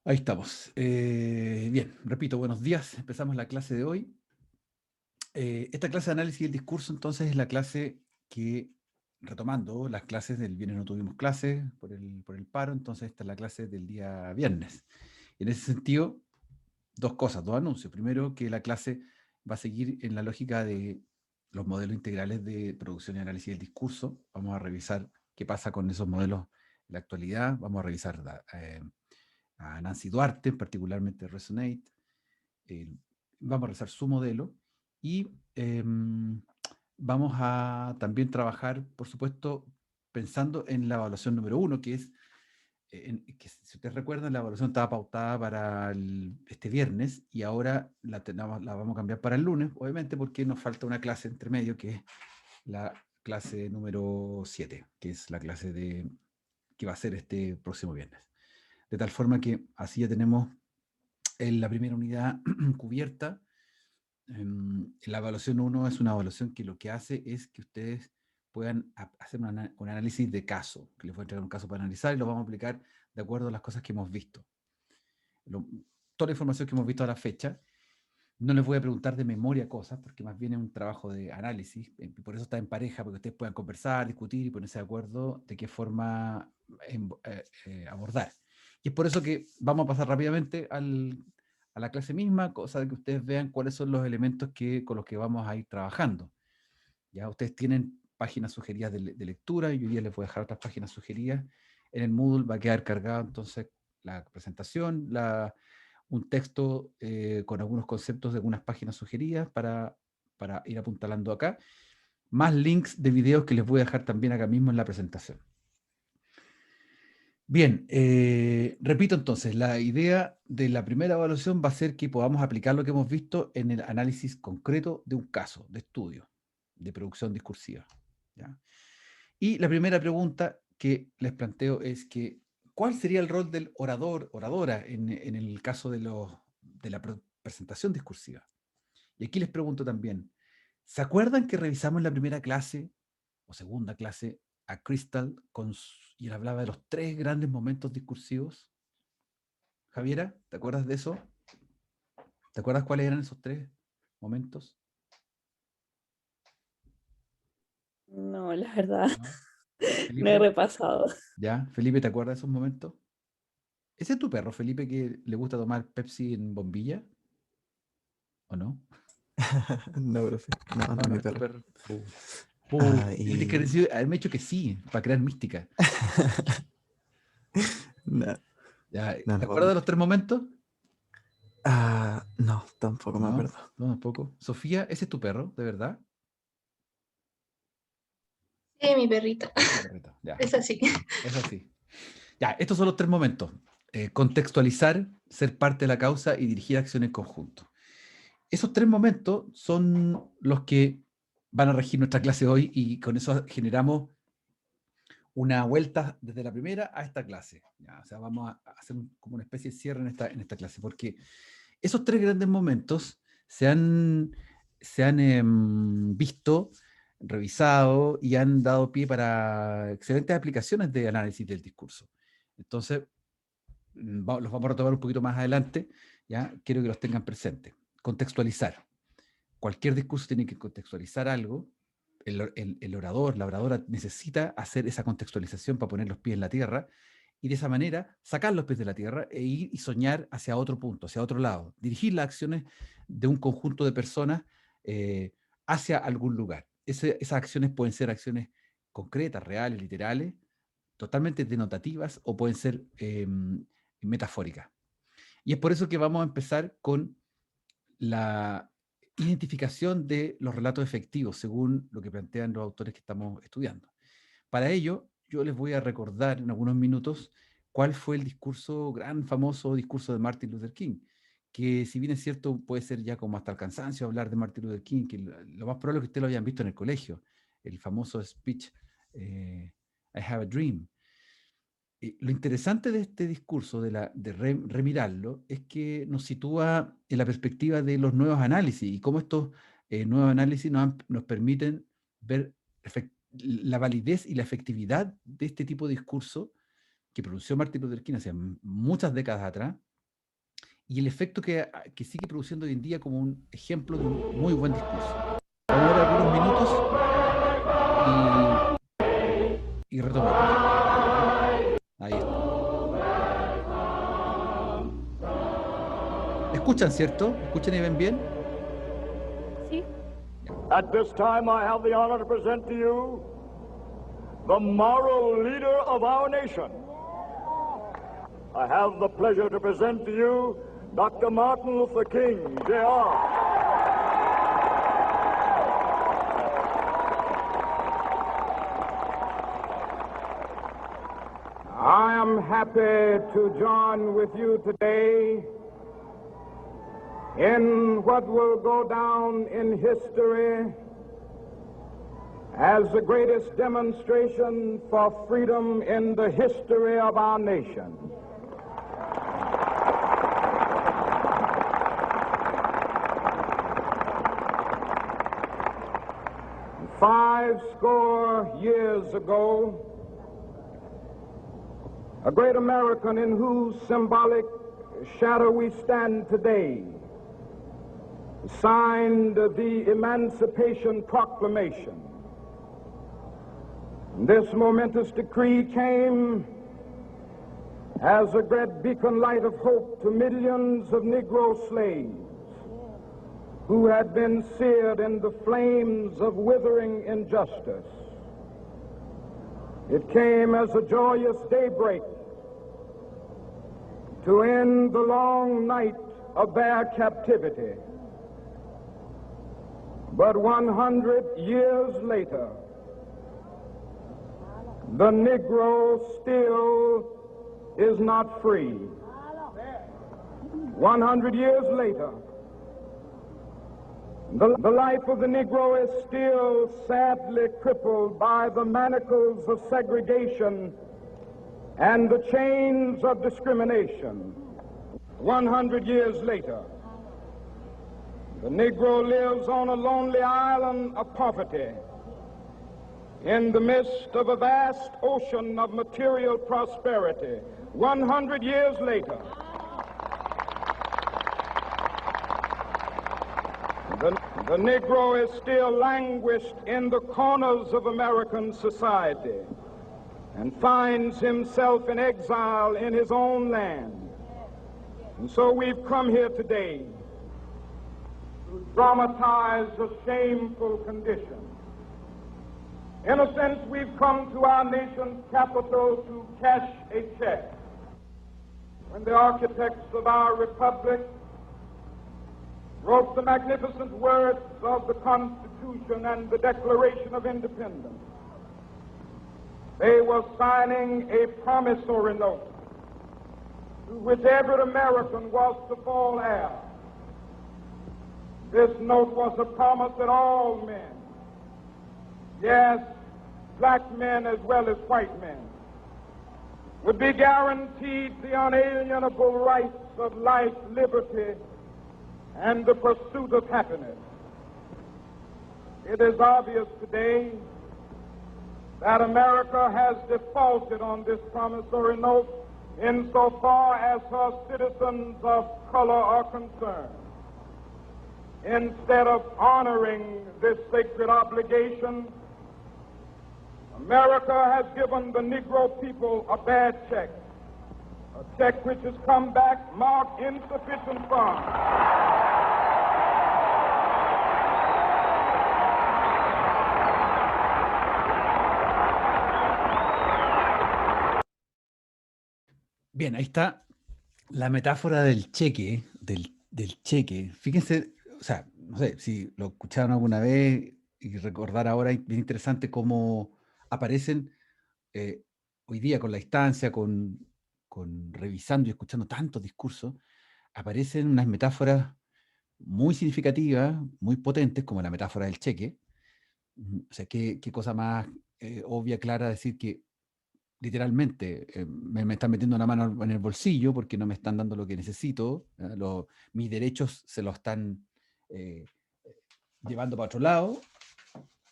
Ahí estamos. Bien, repito, buenos días. Empezamos la clase de hoy. Esta clase de análisis del discurso, entonces, es la clase que, retomando las clases del viernes no tuvimos clases por el paro, entonces esta es la clase del día viernes. En ese sentido, dos cosas, dos anuncios. Primero, que la clase va a seguir en la lógica de los modelos integrales de producción y análisis del discurso. Vamos a revisar qué pasa con esos modelos en la actualidad. Vamos a revisar a Nancy Duarte, particularmente Resonate. eh, Vamos a revisar su modelo y vamos a también trabajar, por supuesto, pensando en la evaluación número uno, que es, que si ustedes recuerdan, la evaluación estaba pautada para este viernes y ahora la vamos a cambiar para el lunes, obviamente porque nos falta una clase entre medio, que es la clase número 7, que es la clase que va a ser este próximo viernes. De tal forma que así ya tenemos en la primera unidad cubierta. La evaluación 1 es una evaluación que lo que hace es que ustedes puedan hacer un análisis de caso, que les voy a entregar un caso para analizar y lo vamos a aplicar de acuerdo a las cosas que hemos visto. Lo, Toda la información que hemos visto a la fecha, no les voy a preguntar de memoria cosas, porque más bien es un trabajo de análisis, y por eso está en pareja, porque ustedes puedan conversar, discutir y ponerse de acuerdo de qué forma abordar. Y es por eso que vamos a pasar rápidamente a la clase misma, cosa de que ustedes vean cuáles son los elementos con los que vamos a ir trabajando. Ya ustedes tienen páginas sugeridas de lectura, y yo ya les voy a dejar otras páginas sugeridas. En el Moodle va a quedar cargado entonces la presentación, un texto con algunos conceptos de algunas páginas sugeridas para ir apuntalando acá, más links de videos que les voy a dejar también acá mismo en la presentación. Bien, repito entonces, la idea de la primera evaluación va a ser que podamos aplicar lo que hemos visto en el análisis concreto de un caso de estudio de producción discursiva. ¿Ya? Y la primera pregunta que les planteo es que, ¿cuál sería el rol del orador, oradora, en el caso de la presentación discursiva? Y aquí les pregunto también, ¿se acuerdan que revisamos en la primera clase o segunda clase a Crystal y él hablaba de los tres grandes momentos discursivos? Javiera, ¿te acuerdas de eso? ¿Te acuerdas cuáles eran esos tres momentos? No, la verdad, ¿No? no he ¿Felipe? repasado. ¿Ya? ¿Felipe, te acuerdas de esos momentos? ¿Ese es tu perro, Felipe, que le gusta tomar Pepsi en bombilla? ¿O no? No, profe. No, no No, es no mi es tu perro. perro. Tienes que Y... haberme dicho que sí, para crear mística. no, ¿Ya? no, ¿Te no puedo acuerdas de los mentir. tres momentos? No, tampoco me No, acuerdo. no tampoco. Sofía, ¿ese es tu perro, de verdad? Sí, mi perrita. Tu perrito, ya. Es así. Es así. Ya, estos son los tres momentos. Contextualizar, ser parte de la causa y dirigir acción en conjunto. Esos tres momentos son los que van a regir nuestra clase hoy y con eso generamos una vuelta desde la primera a esta clase. Ya, o sea, vamos a hacer como una especie de cierre en esta clase, porque esos tres grandes momentos se han visto, revisado y han dado pie para excelentes aplicaciones de análisis del discurso. Entonces, los vamos a retomar un poquito más adelante, ¿ya? Quiero que los tengan presentes. Contextualizar. Cualquier discurso tiene que contextualizar algo. El orador, la oradora necesita hacer esa contextualización para poner los pies en la tierra y de esa manera sacar los pies de la tierra e ir y soñar hacia otro punto, hacia otro lado. Dirigir las acciones de un conjunto de personas hacia algún lugar. Esas acciones pueden ser acciones concretas, reales, literales, totalmente denotativas o pueden ser metafóricas. Y es por eso que vamos a empezar con la identificación de los relatos efectivos, según lo que plantean los autores que estamos estudiando. Para ello, yo les voy a recordar en algunos minutos cuál fue el gran famoso discurso de Martin Luther King, que si bien es cierto puede ser ya como hasta el cansancio hablar de Martin Luther King, que lo más probable es que ustedes lo hayan visto en el colegio, el famoso speech I Have a Dream. Lo interesante de este discurso, de remirarlo, es que nos sitúa en la perspectiva de los nuevos análisis y cómo estos nuevos análisis nos permiten ver la validez y la efectividad de este tipo de discurso que pronunció Martin Luther King hace muchas décadas atrás y el efecto que sigue produciendo hoy en día como un ejemplo de un muy buen discurso. Vamos a ver algunos minutos y retomamos. Ahí está. ¿Escuchan, cierto? ¿Escuchan y ven bien? Sí. At this time, I have the honor to present to you the moral leader of our nation. I have the pleasure to present to you Dr. Martin Luther King, Jr. I am happy to join with you today in what will go down in history as the greatest demonstration for freedom in the history of our nation. Five score years ago, a great American in whose symbolic shadow we stand today signed the Emancipation Proclamation. This momentous decree came as a great beacon light of hope to millions of Negro slaves who had been seared in the flames of withering injustice. It came as a joyous daybreak to end the long night of their captivity. But 100 years later, the Negro still is not free. 100 years later, the life of the Negro is still sadly crippled by the manacles of segregation and the chains of discrimination. 100 years later, the Negro lives on a lonely island of poverty in the midst of a vast ocean of material prosperity. 100 years later, the Negro is still languished in the corners of American society and finds himself in exile in his own land. And so we've come here today to dramatize a shameful condition. In a sense, we've come to our nation's capital to cash a check. When the architects of our republic wrote the magnificent words of the Constitution and the Declaration of Independence, they were signing a promissory note to which every American was to fall heir. This note was a promise that all men, yes, black men as well as white men, would be guaranteed the unalienable rights of life, liberty, and the pursuit of happiness. It is obvious today that America has defaulted on this promissory note insofar as her citizens of color are concerned. Instead of honoring this sacred obligation, America has given the Negro people a bad check, a check which has come back marked insufficient funds. Bien, ahí está la metáfora del cheque, del cheque. Fíjense, o sea, no sé si lo escucharon alguna vez y recordar ahora, es bien interesante cómo aparecen hoy día con la distancia, con revisando y escuchando tantos discursos, aparecen unas metáforas muy significativas, muy potentes, como la metáfora del cheque. O sea, qué cosa más obvia, clara, decir que literalmente me están metiendo la mano en el bolsillo porque no me están dando lo que necesito, mis derechos se los están llevando para otro lado,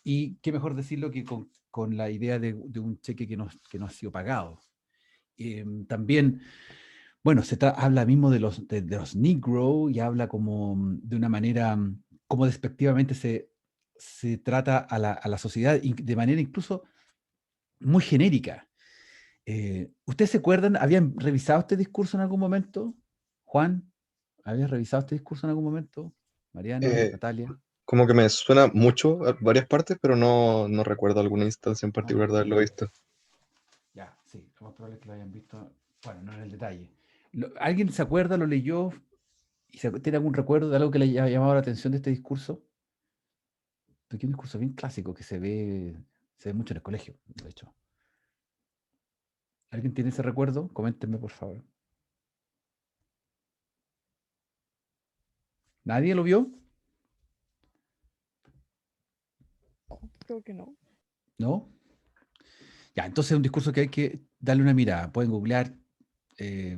y qué mejor decirlo que con la idea de un cheque que no ha sido pagado. También Bueno, habla mismo de los Negro y habla como de una manera, como despectivamente se trata a la sociedad y de manera incluso muy genérica. ¿Ustedes se acuerdan? ¿Habían revisado este discurso en algún momento? Juan, ¿habías revisado este discurso en algún momento? Mariano, Eh, Natalia. Como que me suena mucho a varias partes, pero no recuerdo alguna instancia en No, no particular de haberlo recuerdo. visto. Ya, sí, lo más probable es que lo hayan visto. Bueno, no en el detalle. ¿Alguien se acuerda, lo leyó y tiene algún recuerdo de algo que le haya llamado la atención de este discurso? Porque es un discurso bien clásico que se ve mucho en el colegio, de hecho. ¿Alguien tiene ese recuerdo? Coméntenme, por favor. ¿Nadie lo vio? Creo que no. ¿No? Ya, entonces es un discurso que hay que darle una mirada. Pueden googlear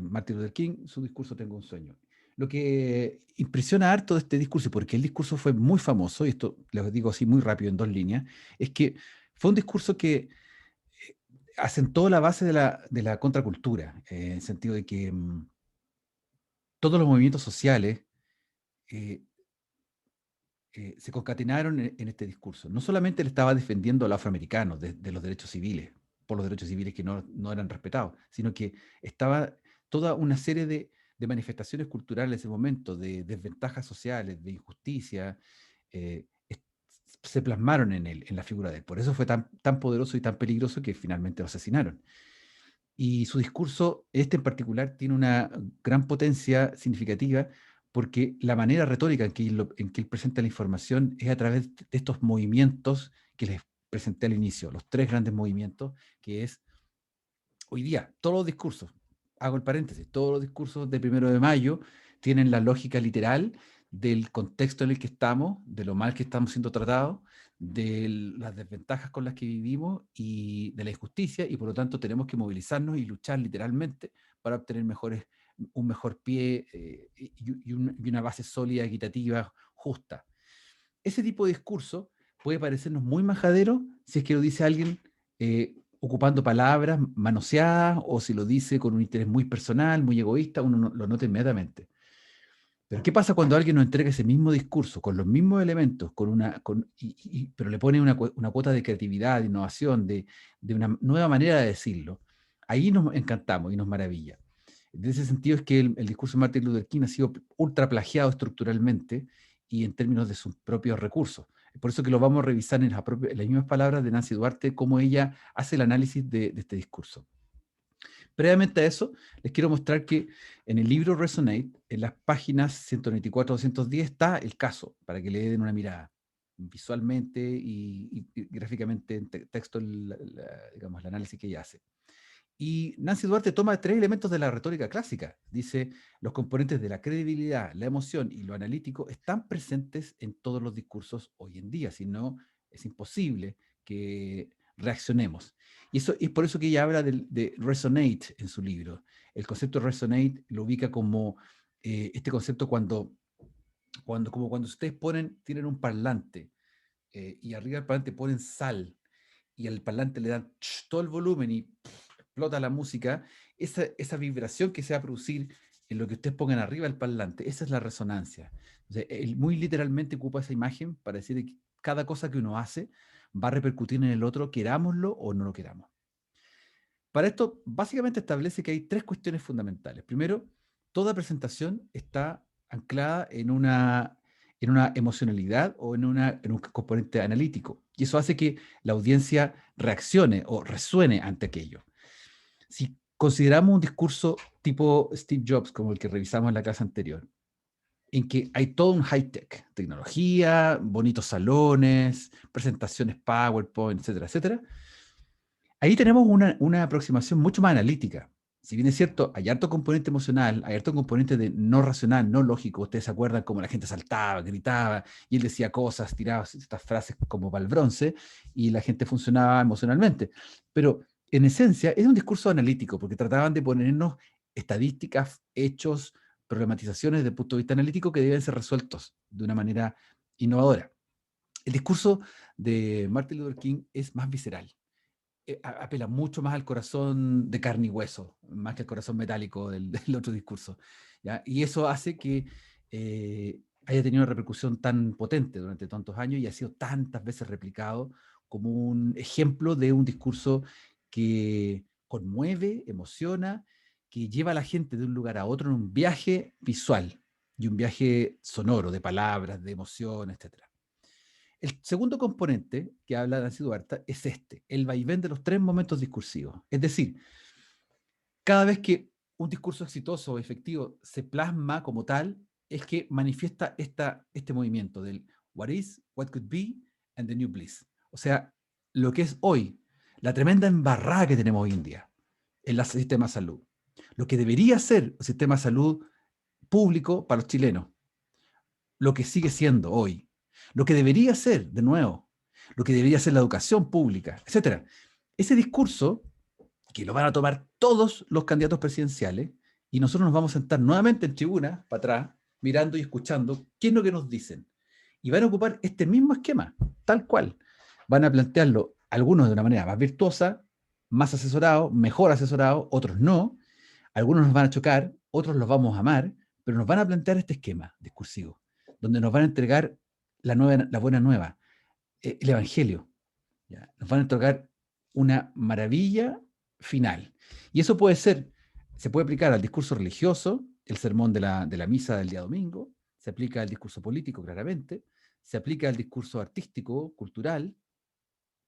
Martin Luther King, su discurso Tengo un sueño. Lo que impresiona harto de este discurso, porque el discurso fue muy famoso, y esto les digo así muy rápido en 2 líneas, es que fue un discurso que asentó la base de la contracultura, en el sentido de que todos los movimientos sociales eh, se concatenaron en este discurso. No solamente él estaba defendiendo a los afroamericanos de los derechos civiles, por los derechos civiles que no eran respetados, sino que estaba toda una serie de manifestaciones culturales en ese momento, de desventajas sociales, de injusticia, eh, es- se plasmaron en él, en la figura de él. Por eso fue tan poderoso y tan peligroso que finalmente lo asesinaron. Y su discurso, este en particular, tiene una gran potencia significativa porque la manera retórica en que él presenta la información es a través de estos movimientos que les presenté al inicio, los 3 grandes movimientos, que es hoy día, todos los discursos, hago el paréntesis, todos los discursos de 1 de Mayo tienen la lógica literal del contexto en el que estamos, de lo mal que estamos siendo tratados, de las desventajas con las que vivimos y de la injusticia, y por lo tanto tenemos que movilizarnos y luchar literalmente para obtener un mejor pie y una base sólida, equitativa, justa. Ese tipo de discurso puede parecernos muy majadero si es que lo dice alguien ocupando palabras manoseadas o si lo dice con un interés muy personal, muy egoísta, uno lo nota inmediatamente. Pero ¿qué pasa cuando alguien nos entrega ese mismo discurso, con los mismos elementos, pero le pone una cuota de creatividad, de innovación, de una nueva manera de decirlo? Ahí nos encantamos y nos maravilla. En ese sentido es que el discurso de Martin Luther King ha sido ultra plagiado estructuralmente y en términos de sus propios recursos. Por eso que lo vamos a revisar en las mismas palabras de Nancy Duarte, cómo ella hace el análisis de este discurso. Previamente a eso, les quiero mostrar que en el libro Resonate, en las páginas 194-210, está el caso, para que le den una mirada visualmente y gráficamente en texto, digamos, el análisis que ella hace. Y Nancy Duarte toma 3 elementos de la retórica clásica. Dice, los componentes de la credibilidad, la emoción y lo analítico están presentes en todos los discursos hoy en día, si no es imposible que reaccionemos. Y eso es por eso que ella habla de resonate en su libro. El concepto resonate lo ubica como este concepto como cuando ustedes tienen un parlante y arriba del parlante ponen sal y al parlante le dan todo el volumen y explota la música, esa vibración que se va a producir en lo que ustedes pongan arriba del parlante, esa es la resonancia. O sea, él muy literalmente ocupa esa imagen para decir que cada cosa que uno hace va a repercutir en el otro, querámoslo o no lo queramos. Para esto, básicamente establece que hay 3 cuestiones fundamentales. Primero, toda presentación está anclada en una emocionalidad o en un componente analítico. Y eso hace que la audiencia reaccione o resuene ante aquello. Si consideramos un discurso tipo Steve Jobs, como el que revisamos en la clase anterior, en que hay todo un high-tech, tecnología, bonitos salones, presentaciones PowerPoint, etcétera, etcétera, ahí tenemos una aproximación mucho más analítica. Si bien es cierto, hay harto componente emocional, hay harto componente de no racional, no lógico. Ustedes se acuerdan cómo la gente saltaba, gritaba, y él decía cosas, tiraba estas frases como para el bronce, y la gente funcionaba emocionalmente. Pero en esencia es un discurso analítico, porque trataban de ponernos estadísticas, hechos, problematizaciones desde el punto de vista analítico que deben ser resueltos de una manera innovadora. El discurso de Martin Luther King es más visceral. apela mucho más al corazón de carne y hueso, más que al corazón metálico del otro discurso, ¿ya? Y eso hace que haya tenido una repercusión tan potente durante tantos años y ha sido tantas veces replicado como un ejemplo de un discurso que conmueve, emociona, que lleva a la gente de un lugar a otro en un viaje visual y un viaje sonoro, de palabras, de emoción, etc. El segundo componente que habla Nancy Duarte es el vaivén de los 3 momentos discursivos. Es decir, cada vez que un discurso exitoso o efectivo se plasma como tal, es que manifiesta este movimiento del what is, what could be, and the new bliss. O sea, lo que es hoy, la tremenda embarrada que tenemos hoy en día en el sistema de salud. Lo que debería ser un sistema de salud público para los chilenos. Lo que sigue siendo hoy. Lo que debería ser, de nuevo, lo que debería ser la educación pública, etc. Ese discurso, que lo van a tomar todos los candidatos presidenciales, y nosotros nos vamos a sentar nuevamente en tribuna, para atrás, mirando y escuchando qué es lo que nos dicen. Y van a ocupar este mismo esquema, tal cual. Van a plantearlo algunos de una manera más virtuosa, más asesorado, mejor asesorado, otros no. Algunos nos van a chocar, otros los vamos a amar, pero nos van a plantear este esquema discursivo, donde nos van a entregar la buena nueva, el Evangelio. ¿Ya? Nos van a entregar una maravilla final. Y eso se puede aplicar al discurso religioso, el sermón de la misa del día domingo, se aplica al discurso político, claramente, se aplica al discurso artístico, cultural,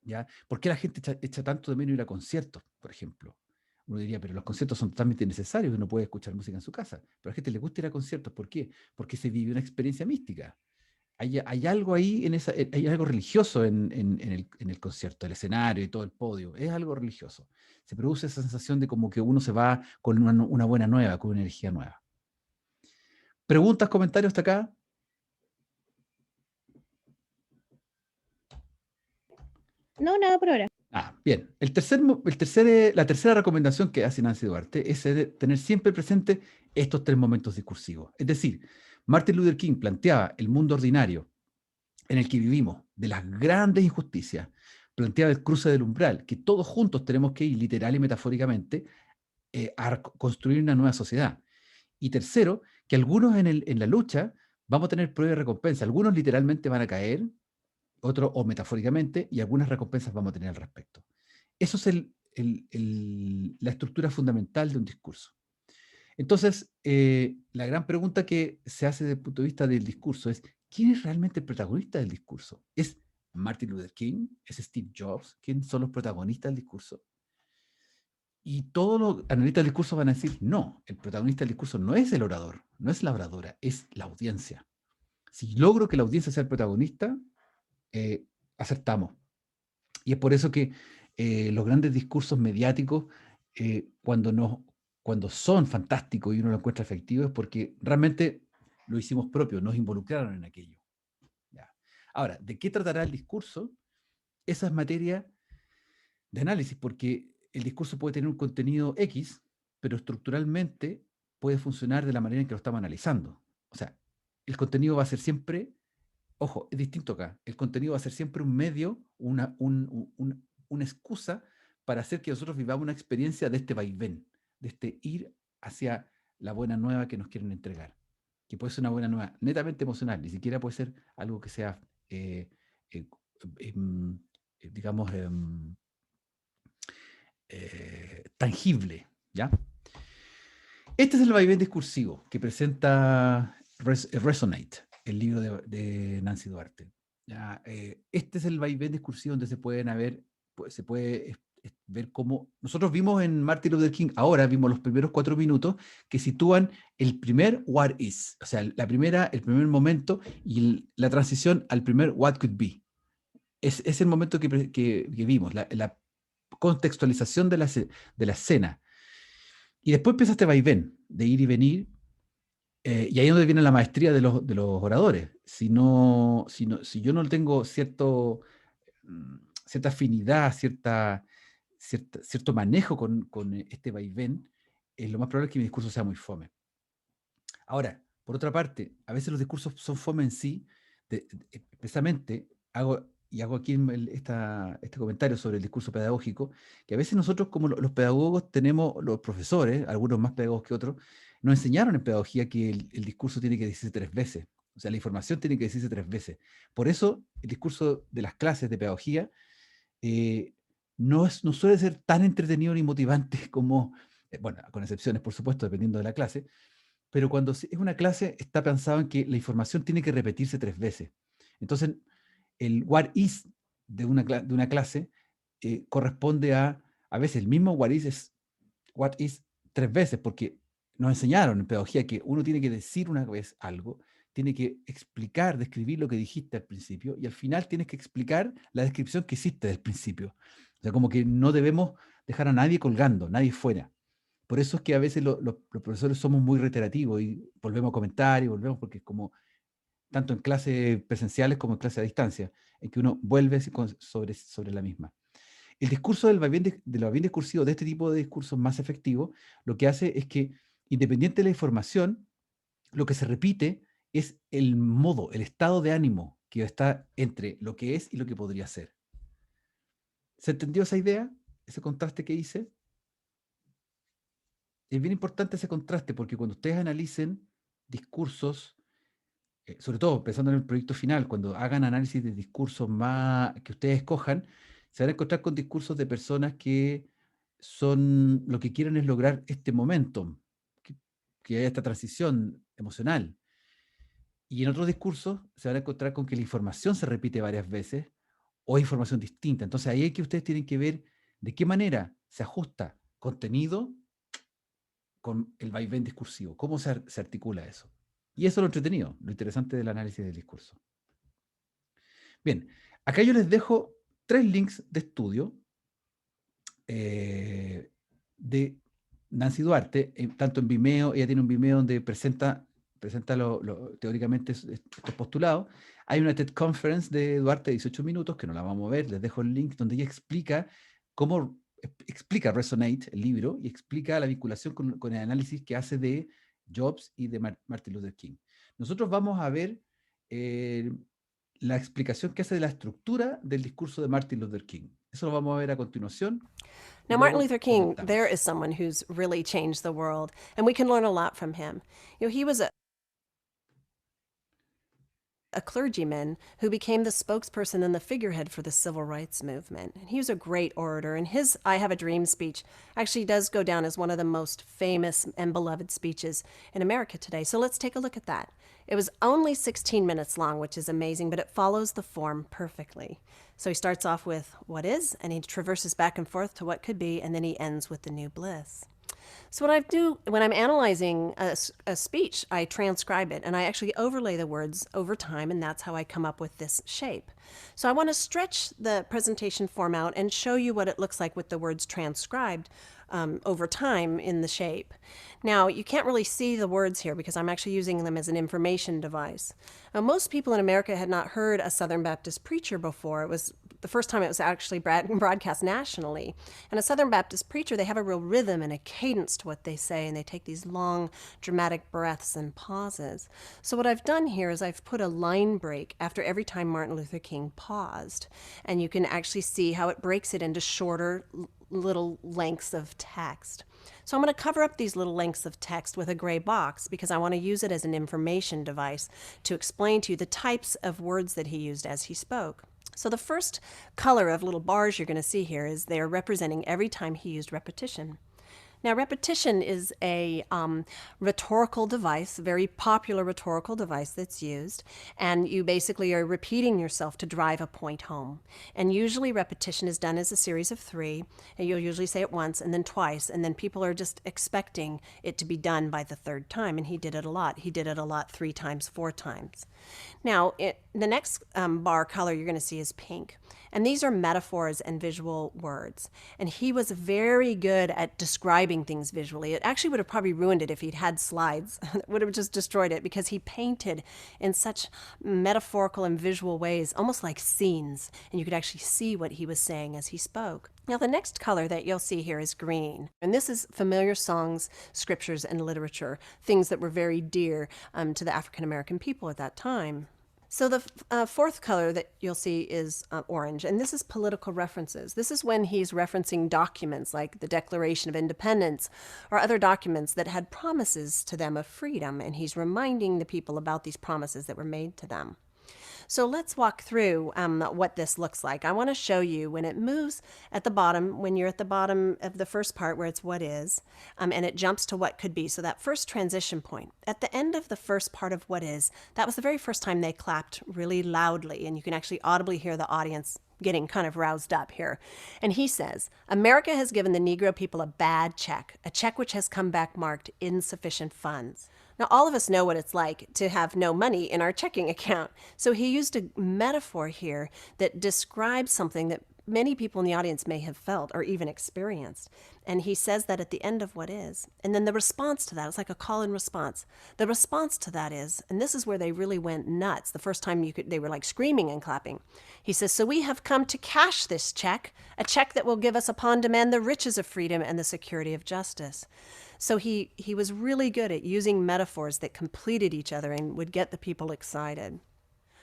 ¿ya? ¿Por qué la gente echa tanto de menos ir a conciertos, por ejemplo? Uno diría, pero los conciertos son totalmente necesarios, uno puede escuchar música en su casa, pero a la gente le gusta ir a conciertos, ¿por qué? Porque se vive una experiencia mística. Hay algo ahí, hay algo religioso en el concierto, el escenario y todo el podio, es algo religioso. Se produce esa sensación de como que uno se va con una buena nueva, con una energía nueva. ¿Preguntas, comentarios hasta acá? No, nada por ahora. Bien. La tercera recomendación que hace Nancy Duarte es tener siempre presente estos 3 momentos discursivos. Es decir, Martin Luther King planteaba el mundo ordinario en el que vivimos, de las grandes injusticias, planteaba el cruce del umbral, que todos juntos tenemos que ir literal y metafóricamente a construir una nueva sociedad. Y tercero, que algunos en la lucha vamos a tener prueba y recompensa. Algunos literalmente van a caer, otros o metafóricamente, y algunas recompensas vamos a tener al respecto. Eso es la estructura fundamental de un discurso. Entonces, la gran pregunta que se hace desde el punto de vista del discurso es, ¿quién es realmente el protagonista del discurso? ¿Es Martin Luther King? ¿Es Steve Jobs? ¿Quién son los protagonistas del discurso? Y todos los analistas del discurso van a decir, no, el protagonista del discurso no es el orador, no es la oradora, es la audiencia. Si logro que la audiencia sea el protagonista, acertamos. Y es por eso que los grandes discursos mediáticos, cuando son fantásticos y uno lo encuentra efectivo, es porque realmente lo hicimos propio, nos involucraron en aquello. ¿Ya? Ahora, ¿de qué tratará el discurso? Esa es materia de análisis, porque el discurso puede tener un contenido X, pero estructuralmente puede funcionar de la manera en que lo estamos analizando. O sea, el contenido va a ser siempre, ojo, es distinto acá, el contenido va a ser siempre un medio, una excusa para hacer que nosotros vivamos una experiencia de este vaivén, de este ir hacia la buena nueva que nos quieren entregar, que puede ser una buena nueva netamente emocional, ni siquiera puede ser algo que sea, digamos, tangible, ¿ya? Este es el vaivén discursivo que presenta Resonate, el libro de Nancy Duarte. ¿Ya? Este es el vaivén discursivo donde se puede ver cómo nosotros vimos en Martin Luther King, ahora vimos los primeros 4 minutos que sitúan el primer what is, o sea, el primer momento y la transición al primer what could be. Es el momento que vimos, la contextualización de la escena. Y después empieza este vaivén de ir y venir, y ahí es donde viene la maestría de los oradores. Si yo no tengo cierta afinidad, cierto manejo con este vaivén, lo más probable es que mi discurso sea muy fome. Ahora, por otra parte, a veces los discursos son fome en sí, precisamente y hago aquí este comentario sobre el discurso pedagógico, que a veces nosotros como los pedagogos tenemos, los profesores, algunos más pedagogos que otros, nos enseñaron en pedagogía que el discurso tiene que decirse 3 veces. O sea, la información tiene que decirse 3 veces. Por eso el discurso de las clases de pedagogía no suele ser tan entretenido ni motivante como, bueno, con excepciones, por supuesto, dependiendo de la clase, pero cuando es una clase está pensado en que la información tiene que repetirse 3 veces. Entonces, el what is de una clase corresponde a veces el mismo what is 3 veces, porque nos enseñaron en pedagogía que uno tiene que decir una vez algo, tiene que explicar, describir lo que dijiste al principio, y al final tienes que explicar la descripción que hiciste del principio. O sea, como que no debemos dejar a nadie colgando, nadie fuera. Por eso es que a veces los profesores somos muy reiterativos y volvemos a comentar y volvemos, porque es como tanto en clases presenciales como en clases a distancia, en que uno vuelve sobre la misma. El discurso del vaivén discursivo, de este tipo de discursos más efectivos, lo que hace es que, independiente de la información, lo que se repite es el modo, el estado de ánimo que está entre lo que es y lo que podría ser. ¿Se entendió esa idea? ¿Ese contraste que hice? Es bien importante ese contraste, porque cuando ustedes analicen discursos, sobre todo pensando en el proyecto final, cuando hagan análisis de discursos más que ustedes escojan, se van a encontrar con discursos de personas que son, lo que quieren es lograr este momentum, que haya esta transición emocional. Y en otros discursos se van a encontrar con que la información se repite varias veces o es información distinta. Entonces ahí es que ustedes tienen que ver de qué manera se ajusta contenido con el vaivén discursivo, cómo se articula eso. Y eso es lo entretenido, lo interesante del análisis del discurso. Bien, acá yo les dejo 3 links de estudio de Nancy Duarte, tanto en Vimeo, ella tiene un Vimeo donde presenta teóricamente estos postulados. Hay una TED Conference de Duarte de 18 minutos, que no la vamos a ver, les dejo el link, donde ella explica Resonate, el libro, y explica la vinculación con el análisis que hace de Jobs y de Martin Luther King. Nosotros vamos a ver la explicación que hace de la estructura del discurso de Martin Luther King. Eso lo vamos a ver a continuación. Now, Martin Luther King, there is someone who's really changed the world, and we can learn a lot from him. You know, he was a clergyman who became the spokesperson and the figurehead for the civil rights movement. And he was a great orator, and his I Have a Dream speech actually does go down as one of the most famous and beloved speeches in America today. So let's take a look at that. It was only 16 minutes long, which is amazing, but it follows the form perfectly. So he starts off with what is, and he traverses back and forth to what could be, and then he ends with the new bliss. So what I do when I'm analyzing a speech, I transcribe it and I actually overlay the words over time, and that's how I come up with this shape. So I want to stretch the presentation form out and show you what it looks like with the words transcribed over time in the shape. Now, you can't really see the words here because I'm actually using them as an information device. Most people in America had not heard a Southern Baptist preacher before. It was the first time it was actually broadcast nationally. And a Southern Baptist preacher, they have a real rhythm and a cadence to what they say, and they take these long, dramatic breaths and pauses. So what I've done here is I've put a line break after every time Martin Luther King paused. And you can actually see how it breaks it into shorter little lengths of text. So I'm going to cover up these little lengths of text with a gray box because I want to use it as an information device to explain to you the types of words that he used as he spoke. So the first color of little bars you're going to see here is they're representing every time he used repetition. Now, repetition is a rhetorical device, a very popular rhetorical device that's used, and you basically are repeating yourself to drive a point home. And usually repetition is done as a series of 3, and you'll usually say it once and then twice, and then people are just expecting it to be done by the 3rd time, and he did it a lot. He did it a lot 3 times, 4 times. Now, the next bar color you're going to see is pink. And these are metaphors and visual words. And he was very good at describing things visually. It actually would have probably ruined it if he'd had slides. It would have just destroyed it because he painted in such metaphorical and visual ways, almost like scenes. And you could actually see what he was saying as he spoke. Now, the next color that you'll see here is green. And this is familiar songs, scriptures, and literature, things that were very dear to the African American people at that time. So the fourth color that you'll see is orange, and this is political references. This is when he's referencing documents like the Declaration of Independence or other documents that had promises to them of freedom, and he's reminding the people about these promises that were made to them. So let's walk through what this looks like. I want to show you when it moves at the bottom, when you're at the bottom of the first part where it's what is, and it jumps to what could be. So that first transition point. At the end of the first part of what is, that was the very first time they clapped really loudly, and you can actually audibly hear the audience getting kind of roused up here. And he says, America has given the Negro people a bad check, a check which has come back marked insufficient funds. Now, all of us know what it's like to have no money in our checking account. So he used a metaphor here that describes something that many people in the audience may have felt or even experienced. And he says that at the end of what is. And then the response to that, it's like a call and response. The response to that is, and this is where they really went nuts. The first time they were like screaming and clapping. He says, so we have come to cash this check, a check that will give us upon demand the riches of freedom and the security of justice. So he was really good at using metaphors that completed each other and would get the people excited.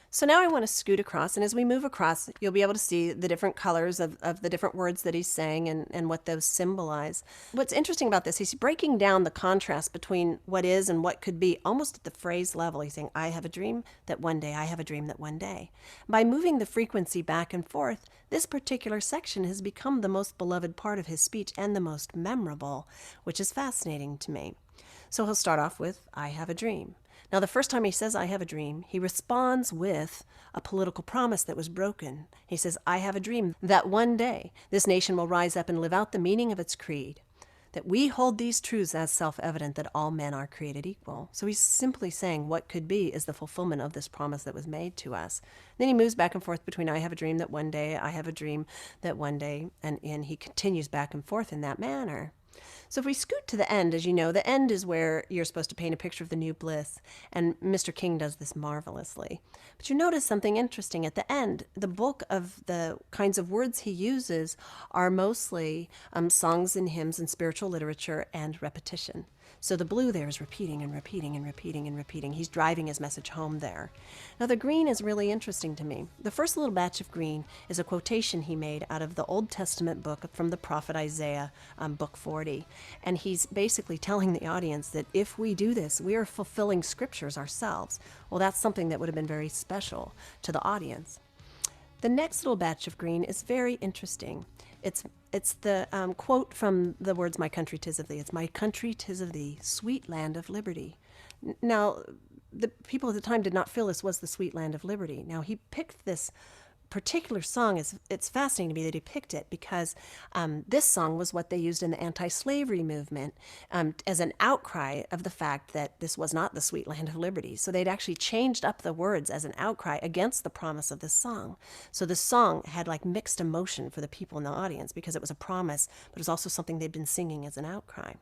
So now I want to scoot across, and as we move across, you'll be able to see the different colors of the different words that he's saying and what those symbolize. What's interesting about this, he's breaking down the contrast between what is and what could be almost at the phrase level. He's saying, I have a dream that one day, I have a dream that one day. By moving the frequency back and forth, this particular section has become the most beloved part of his speech and the most memorable, which is fascinating to me. So he'll start off with, I have a dream. Now, the first time he says, I have a dream, he responds with a political promise that was broken. He says, I have a dream that one day this nation will rise up and live out the meaning of its creed, that we hold these truths as self-evident that all men are created equal. So he's simply saying what could be is the fulfillment of this promise that was made to us. Then he moves back and forth between I have a dream that one day, I have a dream that one day, and he continues back and forth in that manner. So if we scoot to the end, as you know, the end is where you're supposed to paint a picture of the new bliss, and Mr. King does this marvelously. But you notice something interesting at the end. The bulk of the kinds of words he uses are mostly songs and hymns and spiritual literature and repetition. So the blue there is repeating and repeating and repeating and repeating. He's driving his message home there. Now the green is really interesting to me. The first little batch of green is a quotation he made out of the Old Testament book from the prophet Isaiah, book 40. And he's basically telling the audience that if we do this, we are fulfilling scriptures ourselves. Well, that's something that would have been very special to the audience. The next little batch of green is very interesting. It's the quote from the words, my country 'tis of thee. It's my country 'tis of thee, sweet land of liberty. Now, the people at the time did not feel this was the sweet land of liberty. Now, he picked this particular song. It's fascinating to me that he picked it because this song was what they used in the anti-slavery movement as an outcry of the fact that this was not the sweet land of liberty. So they'd actually changed up the words as an outcry against the promise of this song. So the song had like mixed emotion for the people in the audience because it was a promise, but it was also something they'd been singing as an outcry.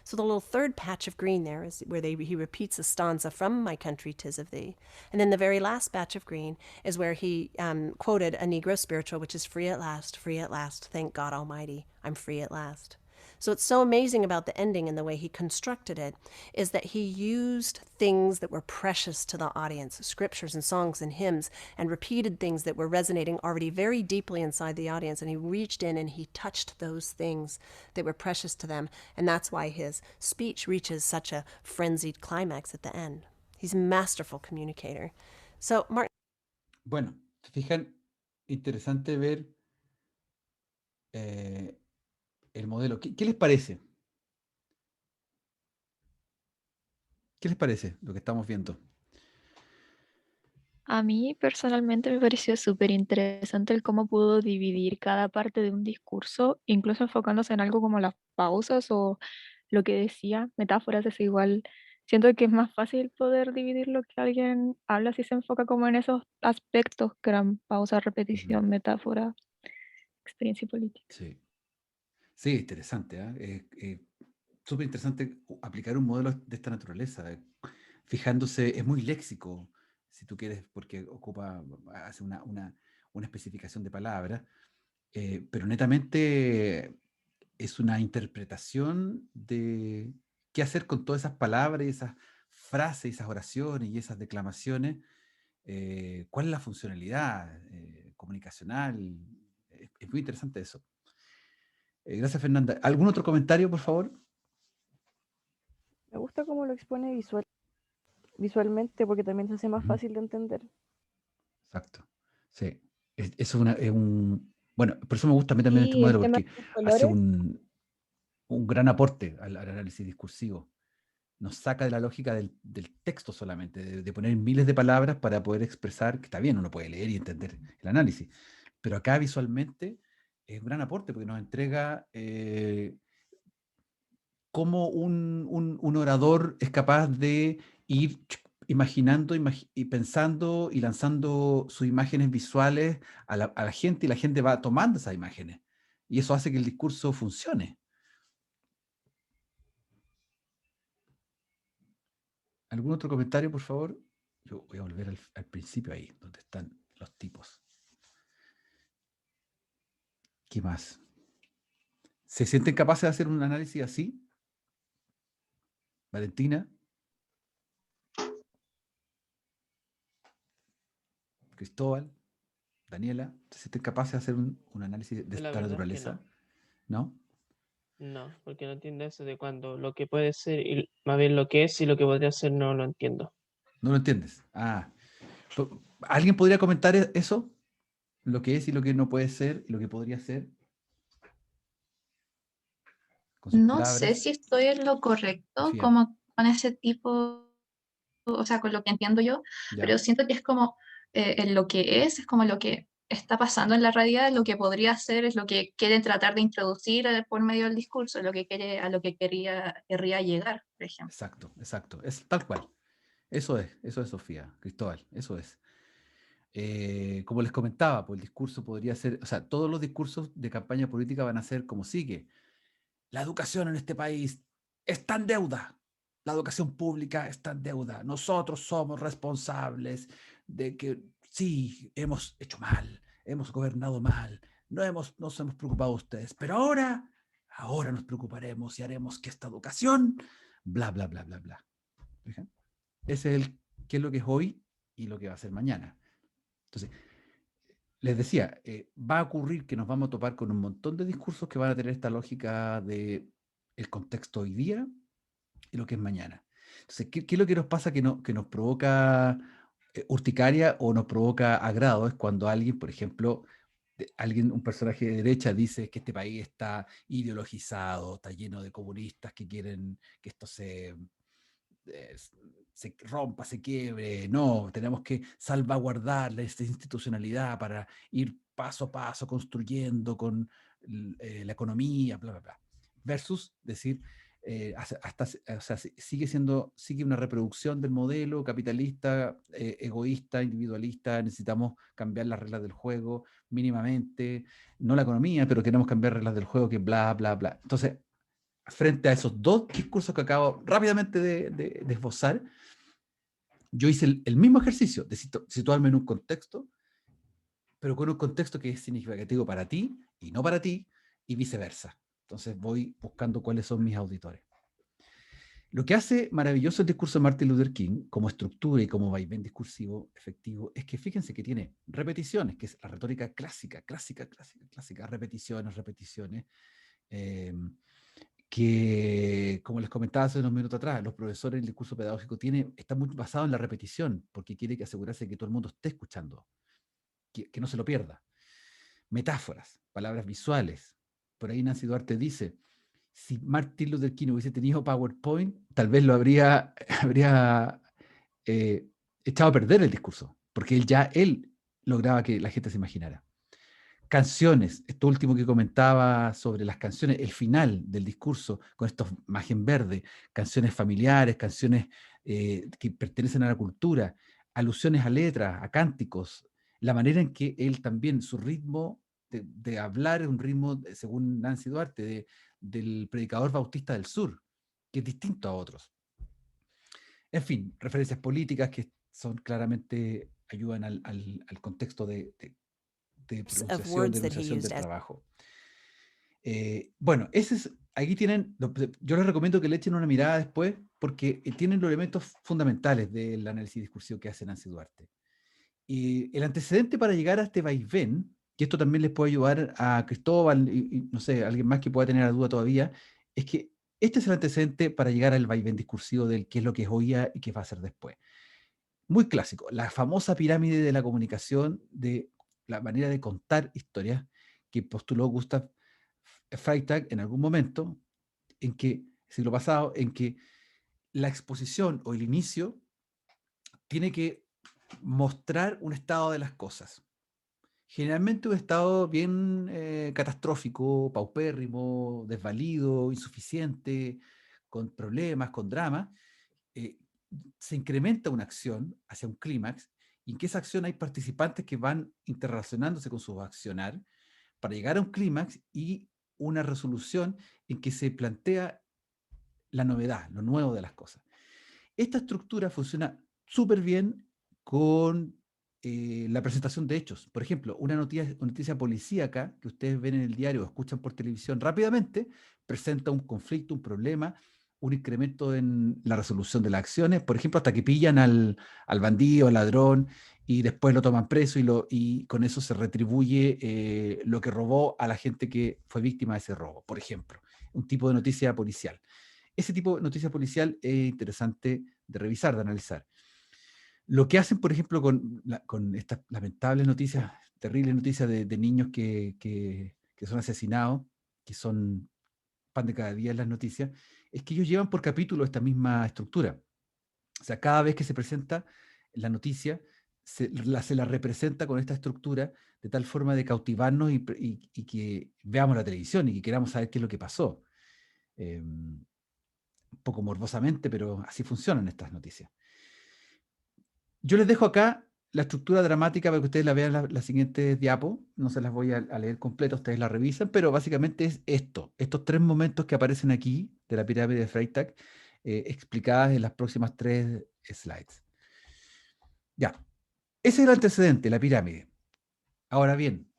So the little third patch of green there is where he repeats a stanza from My Country 'Tis of Thee. And then the very last batch of green is where he quoted a Negro spiritual, which is free at last, thank God Almighty, I'm free at last. So it's so amazing about the ending and the way he constructed it is that he used things that were precious to the audience, scriptures and songs and hymns, and repeated things that were resonating already very deeply inside the audience. And he reached in and he touched those things that were precious to them. And that's why his speech reaches such a frenzied climax at the end. He's a masterful communicator. So, Martin. Bueno, se fijan, interesante ver el modelo. ¿Qué les parece? ¿Qué les parece lo que estamos viendo? A mí personalmente me pareció súper interesante el cómo pudo dividir cada parte de un discurso, incluso enfocándose en algo como las pausas o lo que decía, metáforas, es igual. Siento que es más fácil poder dividir lo que alguien habla si se enfoca como en esos aspectos que eran pausa, repetición, metáfora, experiencia política. Sí. Sí, interesante. Súper interesante aplicar un modelo de esta naturaleza, fijándose, es muy léxico, si tú quieres, porque hace una especificación de palabras, pero netamente es una interpretación de qué hacer con todas esas palabras, y esas frases, esas oraciones y esas declamaciones ¿Cuál es la funcionalidad comunicacional? Es muy interesante eso. Gracias, Fernanda. ¿Algún otro comentario, por favor? Me gusta cómo lo expone visualmente porque también se hace más Ujú. fácil de entender. Exacto. Sí. Bueno, por eso me gusta a mí también este Sí, modelo, el tema porque de los hace colores. un gran aporte al análisis discursivo. Nos saca de la lógica del texto solamente, de poner miles de palabras para poder expresar, que está bien, uno puede leer y entender el análisis, pero acá visualmente es un gran aporte porque nos entrega cómo un orador es capaz de ir imaginando y pensando y lanzando sus imágenes visuales a la gente, y la gente va tomando esas imágenes. Y eso hace que el discurso funcione. ¿Algún otro comentario, por favor? Yo voy a volver al principio ahí, donde están los tipos. ¿Qué más? ¿Se sienten capaces de hacer un análisis así? Valentina, Cristóbal, Daniela, ¿se sienten capaces de hacer un análisis de La esta verdad es que naturaleza? no. ¿No? No, porque no entiendo eso de cuando lo que puede ser y más bien lo que es y lo que podría ser no lo entiendo. ¿No lo entiendes? ¿Alguien podría comentar eso? Lo que es y lo que no puede ser y lo que podría ser. Con sus No sé palabras. si estoy en lo correcto, Sofía, como con ese tipo, o sea, con lo que entiendo yo, ya. pero siento que es como en lo que es como lo que está pasando en la realidad, lo que podría ser es lo que quieren tratar de introducir por medio del discurso, lo que quiere, a lo que querría llegar, por ejemplo. Exacto, exacto. Es tal cual. Eso es Sofía, Cristóbal, eso es. Como les comentaba, pues el discurso podría ser, o sea, todos los discursos de campaña política van a ser como sigue. La educación en este país está en deuda. La educación pública está en deuda. Nosotros somos responsables de que sí, hemos hecho mal, hemos gobernado mal, nos hemos preocupado de ustedes, pero ahora nos preocuparemos y haremos que esta educación, bla, bla, bla, bla, bla. ¿Fijan? Ese es qué es lo que es hoy y lo que va a ser mañana. Entonces, les decía, va a ocurrir que nos vamos a topar con un montón de discursos que van a tener esta lógica de el contexto hoy día y lo que es mañana. Entonces, ¿qué es lo que nos pasa que nos provoca urticaria o nos provoca agrado? Es cuando alguien, por ejemplo, un personaje de derecha dice que este país está ideologizado, está lleno de comunistas que quieren que esto eh, se rompa, se quiebre. No, tenemos que salvaguardar esta institucionalidad para ir paso a paso construyendo con la economía, bla, bla, bla. Versus decir, o sea, sigue una reproducción del modelo capitalista, egoísta, individualista. Necesitamos cambiar las reglas del juego mínimamente, no la economía, pero queremos cambiar reglas del juego, que bla, bla, bla. Entonces, frente a esos dos discursos que acabo rápidamente de esbozar, yo hice el mismo ejercicio de situarme en un contexto, pero con un contexto que es significativo para ti y no para ti, y viceversa. Entonces voy buscando cuáles son mis auditores. Lo que hace maravilloso el discurso de Martin Luther King, como estructura y como vaivén discursivo efectivo, es que fíjense que tiene repeticiones, que es la retórica clásica, repeticiones, que, como les comentaba hace unos minutos atrás, los profesores del discurso pedagógico está muy basado en la repetición, porque quiere que asegurarse que todo el mundo esté escuchando, que no se lo pierda. Metáforas, palabras visuales. Por ahí Nancy Duarte dice, si Martin Luther King hubiese tenido PowerPoint, tal vez lo habría echado a perder el discurso, porque él lograba que la gente se imaginara. Canciones, esto último que comentaba sobre las canciones, el final del discurso con estos imagen verde, canciones familiares, canciones que pertenecen a la cultura, alusiones a letras, a cánticos, la manera en que él también, su ritmo de hablar es un ritmo, según Nancy Duarte, del predicador bautista del sur, que es distinto a otros. En fin, referencias políticas que son claramente, ayudan al contexto de pronunciación, de enunciación del trabajo. Bueno, aquí tienen, yo les recomiendo que le echen una mirada después, porque tienen los elementos fundamentales del análisis discursivo que hace Nancy Duarte. el antecedente para llegar a este vaivén, que esto también les puede ayudar a Cristóbal y, no sé, alguien más que pueda tener la duda todavía, es que este es el antecedente para llegar al vaivén discursivo del qué es lo que es hoy día y qué va a ser después. Muy clásico, la famosa pirámide de la comunicación, de la manera de contar historias que postuló Gustav Freytag en algún momento, en que, siglo pasado, en que la exposición o el inicio tiene que mostrar un estado de las cosas. Generalmente un estado bien catastrófico, paupérrimo, desvalido, insuficiente, con problemas, con dramas. Se incrementa una acción hacia un clímax, y en que esa acción hay participantes que van interrelacionándose con su accionar para llegar a un clímax y una resolución en que se plantea la novedad, lo nuevo de las cosas. Esta estructura funciona súper bien con la presentación de hechos. Por ejemplo, una noticia policíaca que ustedes ven en el diario o escuchan por televisión rápidamente presenta un conflicto, un problema, un incremento en la resolución de las acciones, por ejemplo, hasta que pillan al bandido, al ladrón, y después lo toman preso y con eso se retribuye lo que robó a la gente que fue víctima de ese robo, por ejemplo. Un tipo de noticia policial. Ese tipo de noticia policial es interesante de revisar, de analizar. Lo que hacen, por ejemplo, con estas lamentables noticias, terribles noticias de niños que son asesinados, que son pan de cada día en las noticias, es que ellos llevan por capítulo esta misma estructura. O sea, cada vez que se presenta la noticia, se la representa con esta estructura de tal forma de cautivarnos y que veamos la televisión y que queramos saber qué es lo que pasó. Un poco morbosamente, pero así funcionan estas noticias. Yo les dejo acá la estructura dramática para que ustedes la vean en la siguiente diapo. No se las voy a leer completa, ustedes la revisan, pero básicamente es estos 3 momentos que aparecen aquí de la pirámide de Freytag, explicadas en las próximas 3 slides. Ya, ese es el antecedente, la pirámide. Ahora bien,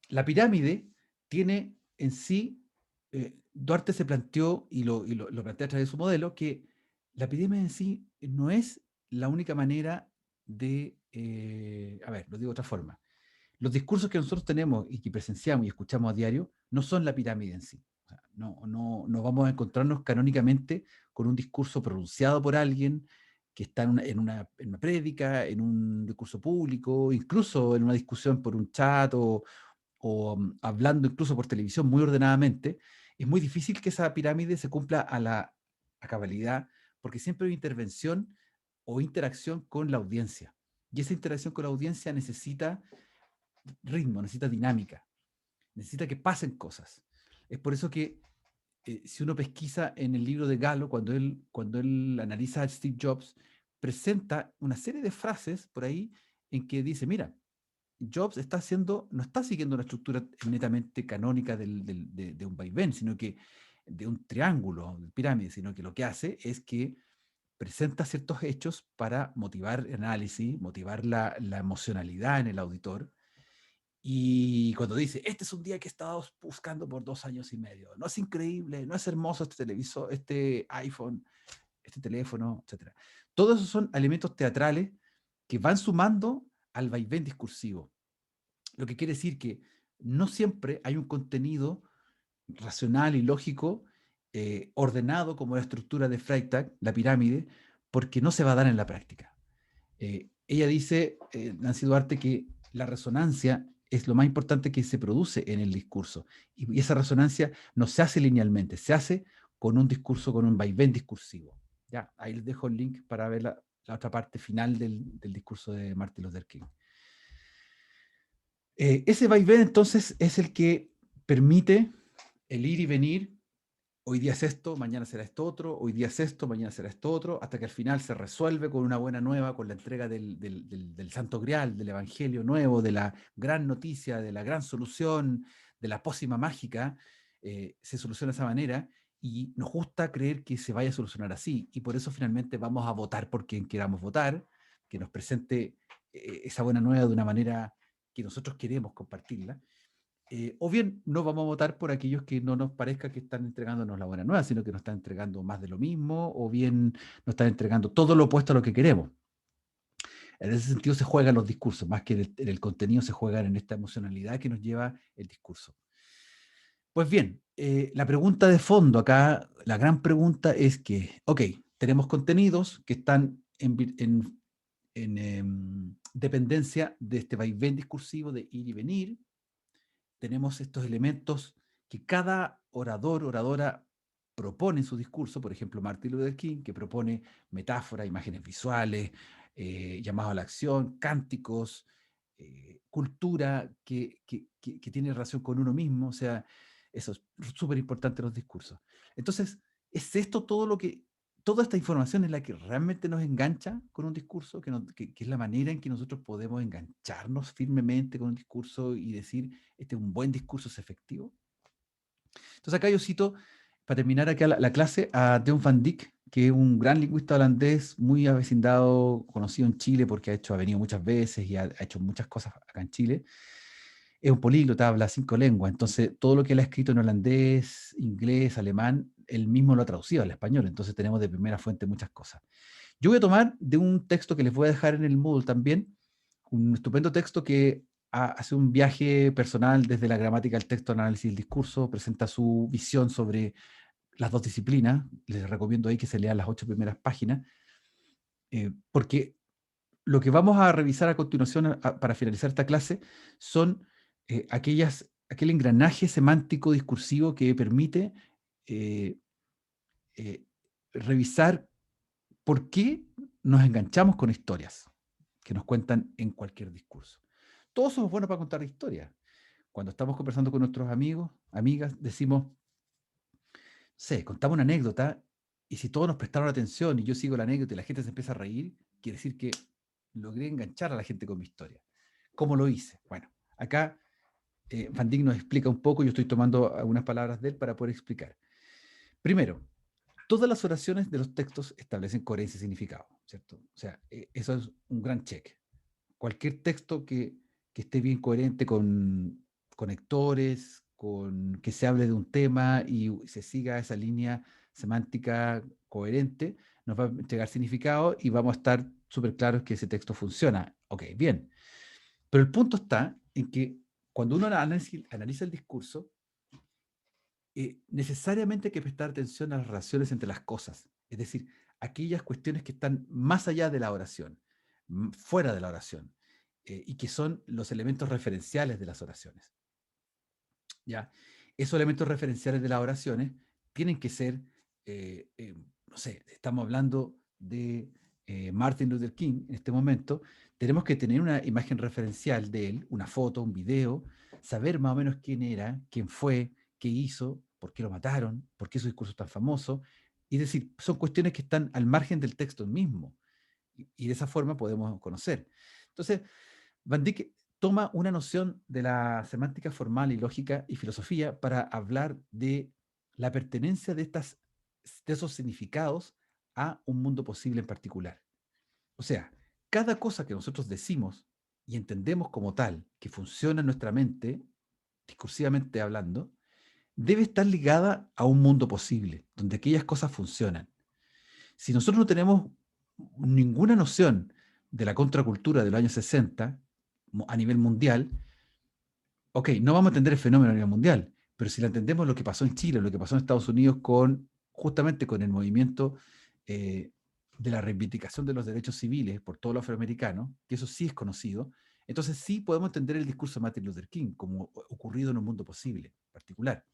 la pirámide tiene en sí, Duarte se planteó, y lo plantea a través de su modelo, que la pirámide en sí no es la única manera de, a ver, lo digo de otra forma. Los discursos que nosotros tenemos y que presenciamos y escuchamos a diario no son la pirámide en sí. O sea, no vamos a encontrarnos canónicamente con un discurso pronunciado por alguien que está en una prédica, en un discurso público, incluso en una discusión por un chat o hablando incluso por televisión muy ordenadamente. Es muy difícil que esa pirámide se cumpla a cabalidad, porque siempre hay intervención o interacción con la audiencia. Y esa interacción con la audiencia necesita ritmo, necesita dinámica, necesita que pasen cosas. Es por eso que si uno pesquisa en el libro de Gallo, cuando él analiza a Steve Jobs, presenta una serie de frases por ahí en que dice, mira, Jobs no está siguiendo una estructura netamente canónica de un vaivén, sino que de un triángulo, de pirámide, sino que lo que hace es que presenta ciertos hechos para motivar el análisis, motivar la emocionalidad en el auditor. Y cuando dice, este es un día que he estado buscando por 2 años y medio, no es increíble, no es hermoso este televisor, este iPhone, este teléfono, etc. Todos esos son elementos teatrales que van sumando al vaivén discursivo. Lo que quiere decir que no siempre hay un contenido racional y lógico ordenado como la estructura de Freytag, la pirámide, porque no se va a dar en la práctica. Ella dice, Nancy Duarte, que la resonancia es lo más importante que se produce en el discurso. Y esa resonancia no se hace linealmente, se hace con un discurso, con un vaivén discursivo. Ya, ahí les dejo el link para ver la otra parte final del discurso de Martin Luther King. Ese vaivén entonces es el que permite el ir y venir. Hoy día es esto, mañana será esto otro, hoy día es esto, mañana será esto otro, hasta que al final se resuelve con una buena nueva, con la entrega del Santo Grial, del Evangelio nuevo, de la gran noticia, de la gran solución, de la pócima mágica. Se soluciona de esa manera y nos gusta creer que se vaya a solucionar así, y por eso finalmente vamos a votar por quien queramos votar, que nos presente esa buena nueva de una manera que nosotros queremos compartirla. O bien no vamos a votar por aquellos que no nos parezca que están entregándonos la buena nueva, sino que nos están entregando más de lo mismo, o bien nos están entregando todo lo opuesto a lo que queremos. En ese sentido se juegan los discursos, más que en el contenido se juegan en esta emocionalidad que nos lleva el discurso. Pues bien, la pregunta de fondo acá, la gran pregunta es que, ok, tenemos contenidos que están en dependencia de este vaivén discursivo de ir y venir. Tenemos estos elementos que cada orador, oradora propone en su discurso, por ejemplo, Martin Luther King, que propone metáforas, imágenes visuales, llamados a la acción, cánticos, cultura que tiene relación con uno mismo, o sea, eso es súper importante en los discursos. Entonces, ¿es esto todo lo que, toda esta información es la que realmente nos engancha con un discurso, que es la manera en que nosotros podemos engancharnos firmemente con un discurso y decir, este es un buen discurso, es efectivo? Entonces acá yo cito, para terminar acá la clase, a Teun van Dijk, que es un gran lingüista holandés, muy avecindado, conocido en Chile porque ha venido muchas veces y ha hecho muchas cosas acá en Chile. Es un políglota, habla 5 lenguas, entonces todo lo que él ha escrito en holandés, inglés, alemán, él mismo lo ha traducido al español, entonces tenemos de primera fuente muchas cosas. Yo voy a tomar de un texto que les voy a dejar en el Moodle también, un estupendo texto que hace un viaje personal desde la gramática al texto, al análisis del discurso, presenta su visión sobre las dos disciplinas. Les recomiendo ahí que se lean las 8 primeras páginas, porque lo que vamos a revisar a continuación para finalizar esta clase son aquel engranaje semántico discursivo que permite revisar por qué nos enganchamos con historias que nos cuentan en cualquier discurso. Todos somos buenos para contar historias. Cuando estamos conversando con nuestros amigos, amigas, decimos, contamos una anécdota y si todos nos prestaron atención y yo sigo la anécdota y la gente se empieza a reír, quiere decir que logré enganchar a la gente con mi historia. ¿Cómo lo hice? Bueno, acá Van Dijk nos explica un poco, yo estoy tomando algunas palabras de él para poder explicar. Primero, todas las oraciones de los textos establecen coherencia y significado, ¿cierto? O sea, eso es un gran check. Cualquier texto que esté bien coherente con conectores, que se hable de un tema y se siga esa línea semántica coherente, nos va a entregar significado y vamos a estar súper claros que ese texto funciona. Ok, bien. Pero el punto está en que cuando uno analiza el discurso, necesariamente hay que prestar atención a las relaciones entre las cosas, es decir, aquellas cuestiones que están más allá de la oración, fuera de la oración, y que son los elementos referenciales de las oraciones. ¿Ya? Esos elementos referenciales de las oraciones tienen que ser, no sé, estamos hablando de Martin Luther King en este momento, tenemos que tener una imagen referencial de él, una foto, un video, saber más o menos quién era, quién fue, qué hizo, por qué lo mataron, por qué su discurso es tan famoso. Es decir, son cuestiones que están al margen del texto mismo. Y de esa forma podemos conocer. Entonces, Van Dijk toma una noción de la semántica formal y lógica y filosofía para hablar de la pertenencia de esos significados a un mundo posible en particular. O sea, cada cosa que nosotros decimos y entendemos como tal, que funciona en nuestra mente, discursivamente hablando, debe estar ligada a un mundo posible, donde aquellas cosas funcionan. Si nosotros no tenemos ninguna noción de la contracultura de los años 60 a nivel mundial, ok, no vamos a entender el fenómeno a nivel mundial, pero si la entendemos lo que pasó en Chile, lo que pasó en Estados Unidos justamente con el movimiento de la reivindicación de los derechos civiles por todos los afroamericanos, que eso sí es conocido, entonces sí podemos entender el discurso de Martin Luther King como ocurrido en un mundo posible, particular.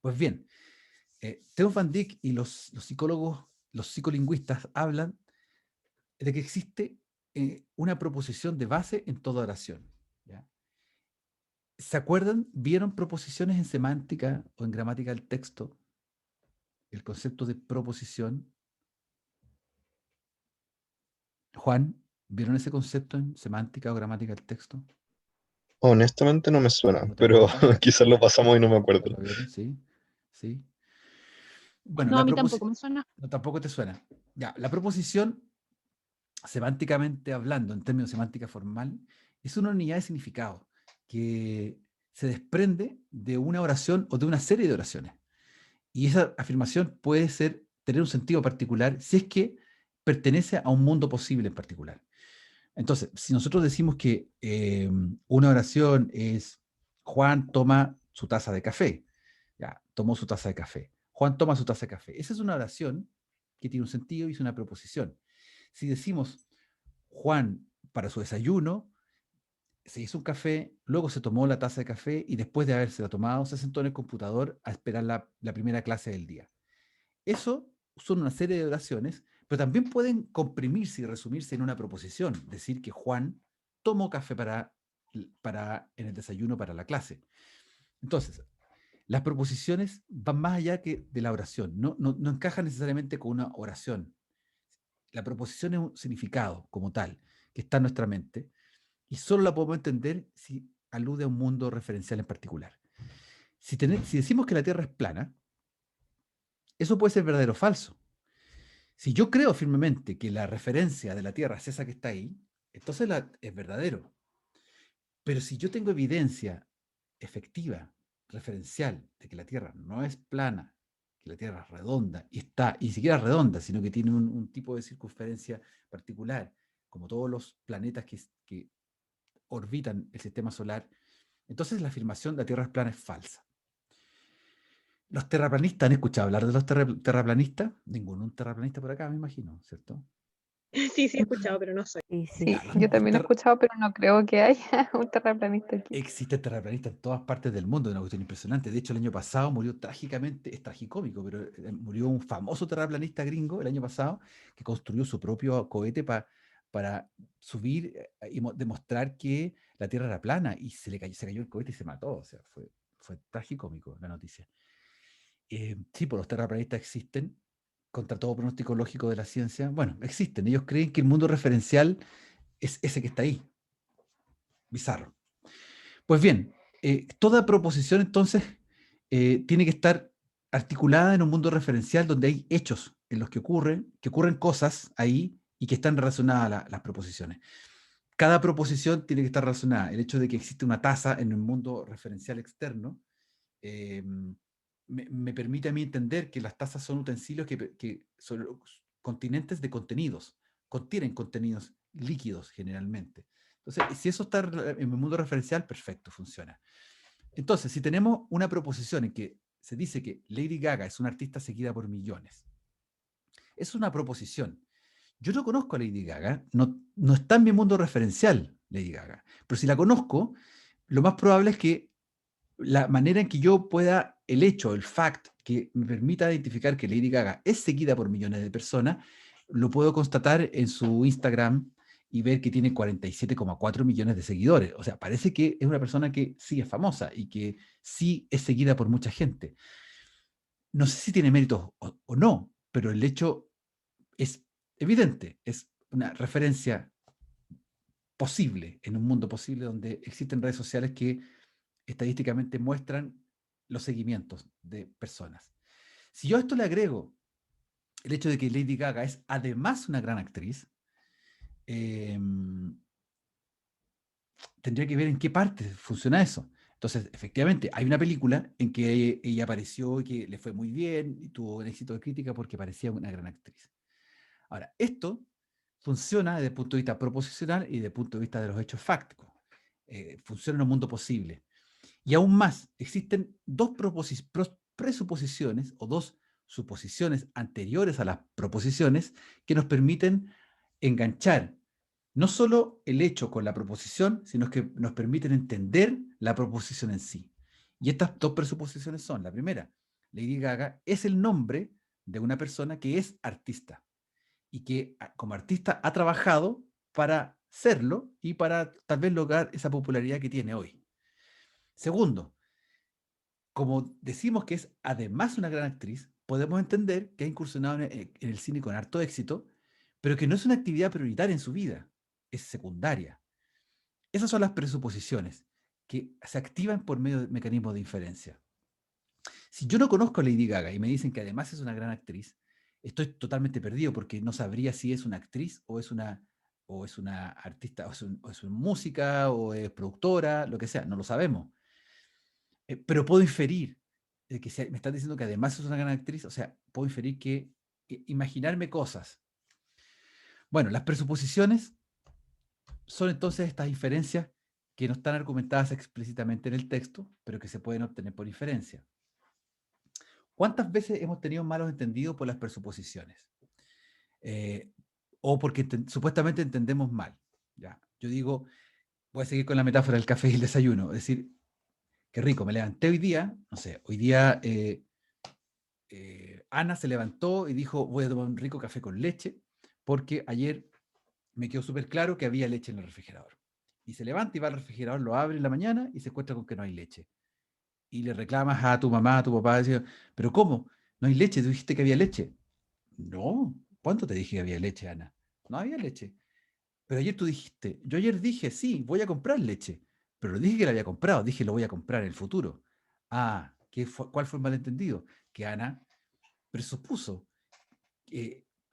Pues bien, Theo van Dijk y los psicólogos, los psicolingüistas hablan de que existe una proposición de base en toda oración. ¿Ya? ¿Se acuerdan? ¿Vieron proposiciones en semántica o en gramática del texto? El concepto de proposición. Juan, ¿vieron ese concepto en semántica o gramática del texto? Honestamente no me suena, ¿No te pero acuerdas? quizás lo pasamos y no me acuerdo. ¿Lo vieron? Sí, sí. Bueno, No, a mí tampoco me suena. No, tampoco te suena. Ya, la proposición, semánticamente hablando, en términos de semántica formal, es una unidad de significado que se desprende de una oración o de una serie de oraciones. Y esa afirmación puede tener un sentido particular si es que pertenece a un mundo posible en particular. Entonces, si nosotros decimos que una oración es Juan toma su taza de café, ya, tomó su taza de café. Juan toma su taza de café. Esa es una oración que tiene un sentido y es una proposición. Si decimos Juan para su desayuno, se hizo un café, luego se tomó la taza de café y después de habérsela tomado, se sentó en el computador a esperar la primera clase del día. Eso son una serie de oraciones, pero también pueden comprimirse y resumirse en una proposición. Decir que Juan tomó café en el desayuno para la clase. Entonces, las proposiciones van más allá que de la oración. No encajan necesariamente con una oración. La proposición es un significado como tal, que está en nuestra mente, y solo la podemos entender si alude a un mundo referencial en particular. Si decimos que la Tierra es plana, eso puede ser verdadero o falso. Si yo creo firmemente que la referencia de la Tierra es esa que está ahí, entonces es verdadero. Pero si yo tengo evidencia efectiva, referencial, de que la Tierra no es plana, que la Tierra es redonda, y ni siquiera redonda, sino que tiene un tipo de circunferencia particular, como todos los planetas que orbitan el sistema solar, entonces la afirmación de la Tierra es plana es falsa. Los terraplanistas, ¿han escuchado hablar de los terraplanistas? Ninguno un terraplanista por acá, me imagino, ¿cierto? Sí, he escuchado, pero no soy. Sí, Sí, Claro, yo también he escuchado, pero no creo que haya un terraplanista aquí. existen terraplanistas en todas partes del mundo, es una cuestión impresionante. De hecho, el año pasado murió trágicamente, es tragicómico, pero murió un famoso terraplanista gringo el año pasado que construyó su propio cohete para subir y demostrar que la Tierra era plana y se cayó el cohete y se mató. O sea, fue tragicómico la noticia. Sí, pues los terraplanistas existen contra todo pronóstico lógico de la ciencia. Bueno, existen. Ellos creen que el mundo referencial es ese que está ahí. Bizarro. Pues bien, toda proposición entonces tiene que estar articulada en un mundo referencial donde hay hechos en los que ocurren cosas ahí y que están relacionadas a las proposiciones. Cada proposición tiene que estar relacionada. El hecho de que existe una taza en un mundo referencial externo me permite a mí entender que las tazas son utensilios que son continentes de contenidos, contienen contenidos líquidos generalmente. Entonces, si eso está en el mundo referencial, perfecto, funciona. Entonces, si tenemos una proposición en que se dice que Lady Gaga es una artista seguida por millones, es una proposición. Yo no conozco a Lady Gaga, no está en mi mundo referencial Lady Gaga, pero si la conozco, lo más probable es que la manera en que yo pueda, el fact, que me permita identificar que Lady Gaga es seguida por millones de personas, lo puedo constatar en su Instagram y ver que tiene 47,4 millones de seguidores. O sea, parece que es una persona que sí es famosa y que sí es seguida por mucha gente. No sé si tiene méritos o no, pero el hecho es evidente, es una referencia posible, en un mundo posible donde existen redes sociales que estadísticamente muestran los seguimientos de personas. Si yo a esto le agrego el hecho de que Lady Gaga es además una gran actriz, tendría que ver en qué parte funciona eso. Entonces, efectivamente, hay una película en que ella apareció y que le fue muy bien y tuvo un éxito de crítica porque parecía una gran actriz. Ahora, esto funciona desde el punto de vista proposicional y desde el punto de vista de los hechos fácticos. Funciona en un mundo posible. Y aún más, existen dos presuposiciones o dos suposiciones anteriores a las proposiciones que nos permiten enganchar no solo el hecho con la proposición, sino que nos permiten entender la proposición en sí. Y estas dos presuposiciones son, la primera, Lady Gaga es el nombre de una persona que es artista y que como artista ha trabajado para serlo y para tal vez lograr esa popularidad que tiene hoy. Segundo, como decimos que es además una gran actriz, podemos entender que ha incursionado en el cine con harto éxito, pero que no es una actividad prioritaria en su vida, es secundaria. Esas son las presuposiciones que se activan por medio de mecanismos de inferencia. Si yo no conozco a Lady Gaga y me dicen que además es una gran actriz, estoy totalmente perdido porque no sabría si es una actriz o es una artista, o es una música, o es productora, lo que sea, no lo sabemos. Pero puedo inferir de que si me están diciendo que además es una gran actriz, o sea, puedo inferir que imaginarme cosas. Bueno, las presuposiciones son entonces estas inferencias que no están argumentadas explícitamente en el texto, pero que se pueden obtener por inferencia. ¿Cuántas veces hemos tenido malos entendidos por las presuposiciones? O porque supuestamente entendemos mal. ¿Ya? Yo digo, voy a seguir con la metáfora del café y el desayuno. Es decir, qué rico, me levanté hoy día, no sé, hoy día Ana se levantó y dijo, voy a tomar un rico café con leche, porque ayer me quedó súper claro que había leche en el refrigerador. Y se levanta y va al refrigerador, lo abre en la mañana y se encuentra con que no hay leche. Y le reclamas a tu mamá, a tu papá, decía, pero ¿cómo? ¿No hay leche? ¿Tú dijiste que había leche? No, ¿cuándo te dije que había leche, Ana? No había leche. Pero ayer tú dijiste, yo ayer dije, sí, voy a comprar leche, pero no dije que la había comprado, dije lo voy a comprar en el futuro. Ah, ¿cuál fue el malentendido? Que Ana presupuso,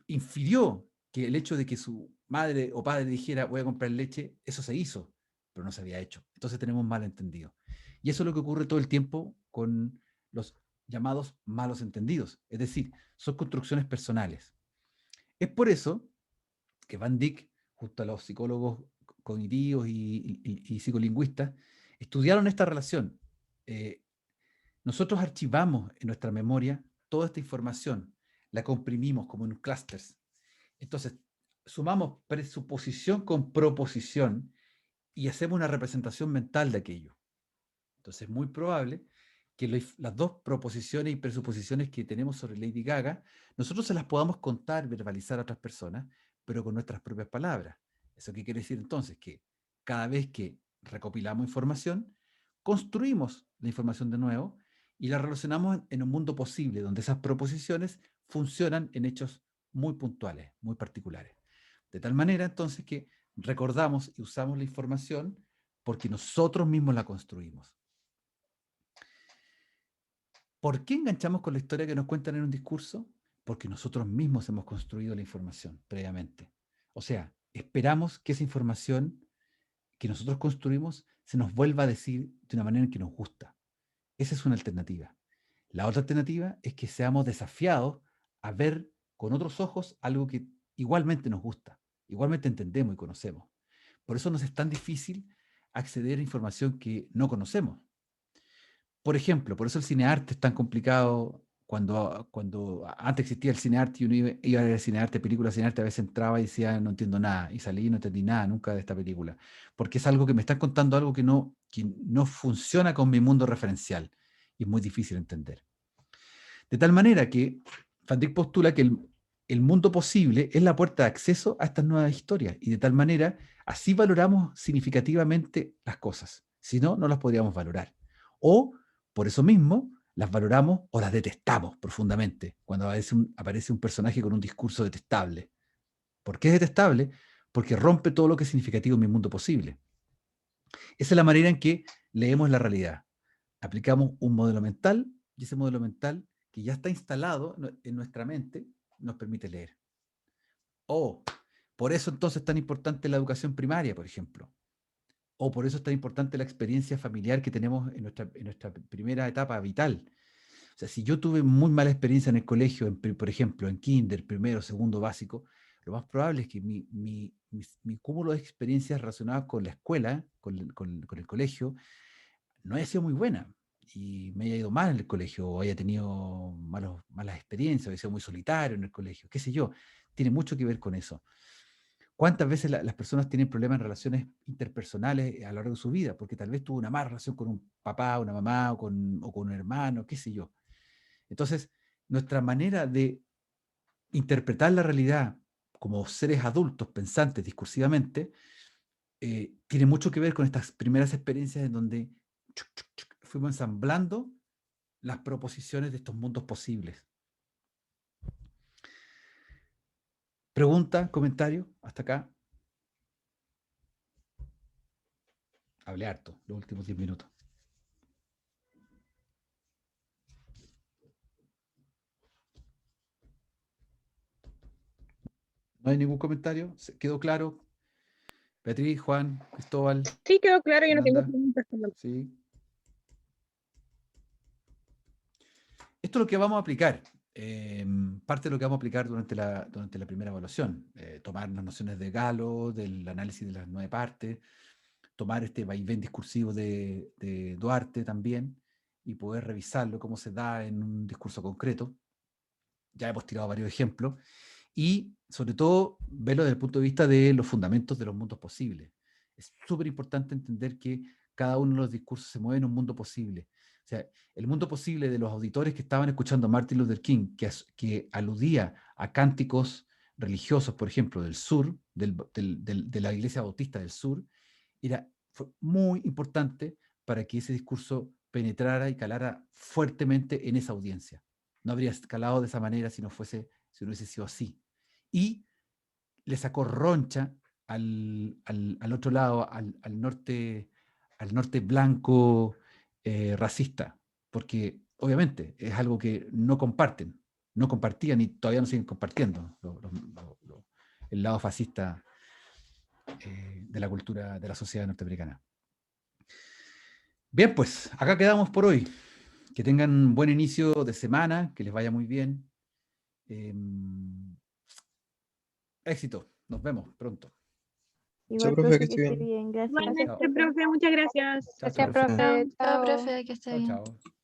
infirió que el hecho de que su madre o padre dijera voy a comprar leche, eso se hizo, pero no se había hecho. Entonces tenemos un malentendido. Y eso es lo que ocurre todo el tiempo con los llamados malos entendidos. Es decir, son construcciones personales. Es por eso que Van Dyck, junto a los psicólogos cognitivos y psicolingüistas, estudiaron esta relación. Nosotros archivamos en nuestra memoria toda esta información, la comprimimos como en clusters. Entonces, sumamos presuposición con proposición y hacemos una representación mental de aquello. Entonces, es muy probable que las dos proposiciones y presuposiciones que tenemos sobre Lady Gaga, nosotros se las podamos contar, verbalizar a otras personas, pero con nuestras propias palabras. ¿Eso qué quiere decir entonces? Que cada vez que recopilamos información, construimos la información de nuevo y la relacionamos en un mundo posible, donde esas proposiciones funcionan en hechos muy puntuales, muy particulares. De tal manera entonces que recordamos y usamos la información porque nosotros mismos la construimos. ¿Por qué enganchamos con la historia que nos cuentan en un discurso? Porque nosotros mismos hemos construido la información previamente. O sea, esperamos que esa información que nosotros construimos se nos vuelva a decir de una manera en que nos gusta. Esa es una alternativa. La otra alternativa es que seamos desafiados a ver con otros ojos algo que igualmente nos gusta, igualmente entendemos y conocemos. Por eso nos es tan difícil acceder a información que no conocemos. Por ejemplo, por eso el cinearte es tan complicado cuando antes existía el cinearte y uno iba a ver el cinearte, películas cinearte, a veces entraba y decía no entiendo nada, y salí y no entendí nada nunca de esta película, porque es algo que me están contando algo que no funciona con mi mundo referencial y es muy difícil entender. De tal manera que Van Dyck postula que el mundo posible es la puerta de acceso a estas nuevas historias y de tal manera así valoramos significativamente las cosas, si no, no las podríamos valorar. O por eso mismo, las valoramos o las detestamos profundamente cuando aparece un personaje con un discurso detestable. ¿Por qué es detestable? Porque rompe todo lo que es significativo en mi mundo posible. Esa es la manera en que leemos la realidad. Aplicamos un modelo mental y ese modelo mental que ya está instalado en nuestra mente nos permite leer. Por eso entonces es tan importante la educación primaria, por ejemplo. O por eso es tan importante la experiencia familiar que tenemos en nuestra primera etapa vital. O sea, si yo tuve muy mala experiencia en el colegio, por ejemplo, en kinder, primero, segundo básico, lo más probable es que mi cúmulo de experiencias relacionadas con la escuela, con el colegio, no haya sido muy buena y me haya ido mal en el colegio o haya tenido malas experiencias, haya sido muy solitario en el colegio, qué sé yo. Tiene mucho que ver con eso. ¿Cuántas veces las personas tienen problemas en relaciones interpersonales a lo largo de su vida? Porque tal vez tuvo una mala relación con un papá, una mamá o con un hermano, qué sé yo. Entonces, nuestra manera de interpretar la realidad como seres adultos, pensantes, discursivamente, tiene mucho que ver con estas primeras experiencias en donde fuimos ensamblando las proposiciones de estos mundos posibles. Pregunta, comentario, hasta acá. Hablé harto los últimos 10 minutos. ¿No hay ningún comentario? ¿Quedó claro? Beatriz, Juan, Cristóbal. Sí, quedó claro, yo no tengo Fernanda. preguntas. Sí. Esto es lo que vamos a aplicar. parte de lo que vamos a aplicar durante la primera evaluación. Tomar las nociones de Gallo, del análisis de las 9 partes, tomar este vaivén discursivo de Duarte también, y poder revisarlo, cómo se da en un discurso concreto. Ya hemos tirado varios ejemplos. Y sobre todo, verlo desde el punto de vista de los fundamentos de los mundos posibles. Es súper importante entender que cada uno de los discursos se mueve en un mundo posible. O sea, el mundo posible de los auditores que estaban escuchando a Martin Luther King, que aludía a cánticos religiosos, por ejemplo, del sur, de la iglesia bautista del sur, fue muy importante para que ese discurso penetrara y calara fuertemente en esa audiencia. No habría escalado de esa manera si no hubiese sido así. Y le sacó roncha al otro lado, al norte blanco racista, porque obviamente es algo que no compartían y todavía no siguen compartiendo el lado fascista de la cultura de la sociedad norteamericana. Bien, pues acá quedamos por hoy. Que tengan un buen inicio de semana, que les vaya muy bien. Éxito, nos vemos pronto. Chao, Igual, profe, profe, que que esté esté bien. bien. Gracias. Igualmente, profe, muchas gracias. Chao, Gracias, profe. profe. Chao, Chao. profe, que esté Chao, bien. chao.